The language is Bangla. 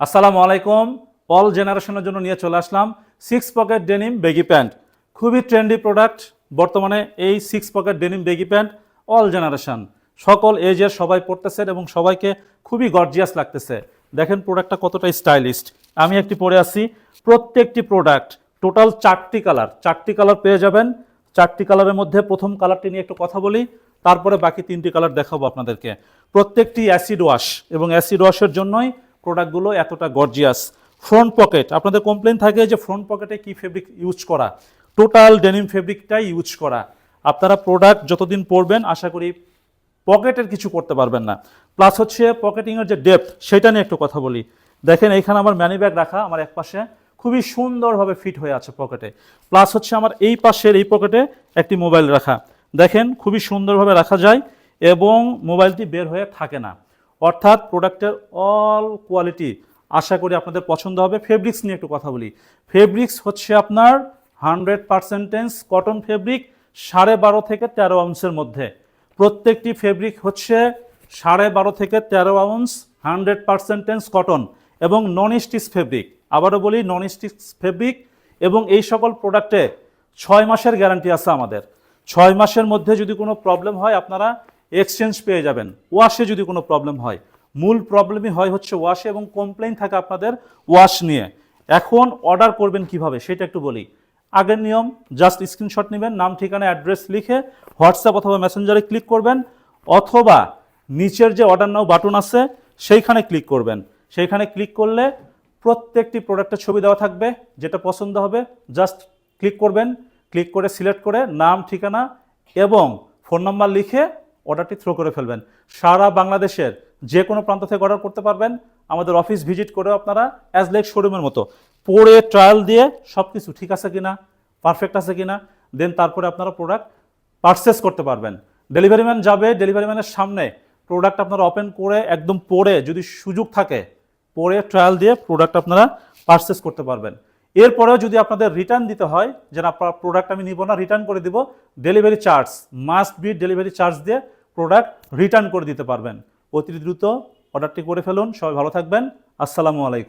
আসসালামু আলাইকুম। অল জেনারেশনের জন্য নিয়ে চলে আসলাম 6 পকেট ডেনিম বেগি প্যান্ট। খুবই ট্রেন্ডি প্রোডাক্ট। বর্তমানে এই 6 pocket denim baggy pant all generation সকল এজের সবাই পরতেছেন এবং সবাইকে খুবই গর্জিয়াস লাগতেছে। দেখেন প্রোডাক্টটা কতটা স্টাইলিস্ট। আমি একটি পরে আছি। প্রত্যেকটি প্রোডাক্ট টোটাল 4টি কালার পেয়ে যাবেন। 4টি কালারের মধ্যে প্রথম কালারটি নিয়ে একটু কথা বলি, তারপরে বাকি 3টি কালার দেখাবো আপনাদেরকে। প্রত্যেকটি অ্যাসিড ওয়াশ এবং অ্যাসিড ওয়াশের জন্যই প্রোডাক্টগুলো এতটা গর্জিয়াস। ফ্রন্ট পকেট, আপনাদের কমপ্লেন থাকে যে ফ্রন্ট পকেটে কি ফেব্রিক ইউজ করা, টোটাল ডেনিম ফেব্রিকটাই ইউজ করা। আপনারা প্রোডাক্ট যতদিন পরবেন আশা করি পকেটের কিছু করতে পারবেন না। প্লাস হচ্ছে পকেটিংয়ের যে ডেপথ সেটা নিয়ে একটু কথা বলি। দেখেন এইখানে আমার ম্যানি ব্যাগ রাখা, আমার এক পাশে খুবই সুন্দরভাবে ফিট হয়ে আছে পকেটে। প্লাস হচ্ছে আমার এই পাশের এই পকেটে একটি মোবাইল রাখা। দেখেন খুবই সুন্দরভাবে রাখা যায় এবং মোবাইলটি বের হয়ে থাকে না। অর্থাৎ প্রোডাক্টের অল কোয়ালিটি আশা করি আপনাদের পছন্দ হবে। ফেব্রিক্স নিয়ে একটু কথা বলি। ফেব্রিক্স হচ্ছে আপনার 100% কটন ফেব্রিক, 12.5 থেকে 13 আউন্সের মধ্যে। প্রত্যেকটি ফেব্রিক হচ্ছে 12.5 থেকে 13 আউন্স, 100% কটন এবং নন স্টিচ ফেব্রিক। আবারও বলি, নন স্টিচ ফেব্রিক। এবং এই সকল প্রোডাক্টে 6 মাসের গ্যারান্টি আছে আমাদের। 6 মাসের মধ্যে যদি কোনো প্রবলেম হয় আপনারা এক্সচেঞ্জ পেয়ে যাবেন। ওয়াশে যদি কোনো প্রবলেম হয়, মূল প্রবলেমই হয় হচ্ছে ওয়াশে এবং কমপ্লেইন থাকে আপনাদের ওয়াশ নিয়ে। এখন অর্ডার করবেন কিভাবে সেটা একটু বলি। আগের নিয়ম, জাস্ট স্ক্রিনশট নেবেন, নাম ঠিকানা অ্যাড্রেস লিখে হোয়াটসঅ্যাপ অথবা মেসেঞ্জারে ক্লিক করবেন, অথবা নিচের যে অর্ডার নাও বাটন আছে সেইখানে ক্লিক করবেন। সেইখানে ক্লিক করলে প্রত্যেকটি প্রোডাক্টের ছবি দেওয়া থাকবে, যেটা পছন্দ হবে জাস্ট ক্লিক করবেন। ক্লিক করে সিলেক্ট করে নাম ঠিকানা এবং ফোন নাম্বার লিখে অর্ডারটি থ্রো করে ফেলবেন। সারা বাংলাদেশের যে কোনো প্রান্ত থেকে অর্ডার করতে পারবেন। আমাদের অফিস ভিজিট করেও আপনারা অ্যাজ লাইক শোরুমের মতো পরে ট্রায়াল দিয়ে সব কিছু ঠিক আছে কিনা, পারফেক্ট আছে কিনা, দেন তারপরে আপনারা প্রোডাক্ট পারচেস করতে পারবেন। ডেলিভারি ম্যান যাবে, ডেলিভারি ম্যানের সামনে প্রোডাক্ট আপনারা ওপেন করে একদম পরে, যদি সুযোগ থাকে পরে ট্রায়াল দিয়ে প্রোডাক্ট আপনারা পারচেস করতে পারবেন। এরপরেও যদি আপনাদের রিটার্ন দিতে হয়, যে আপনার প্রোডাক্ট আমি নিব না, রিটার্ন করে দিব, delivery charge must be, delivery charge দিয়ে প্রোডাক্ট রিটার্ন করে দিতে পারবেন। অতি দ্রুত অর্ডারটি করে ফেলুন। সবাই ভালো থাকবেন। আসসালামু আলাইকুম।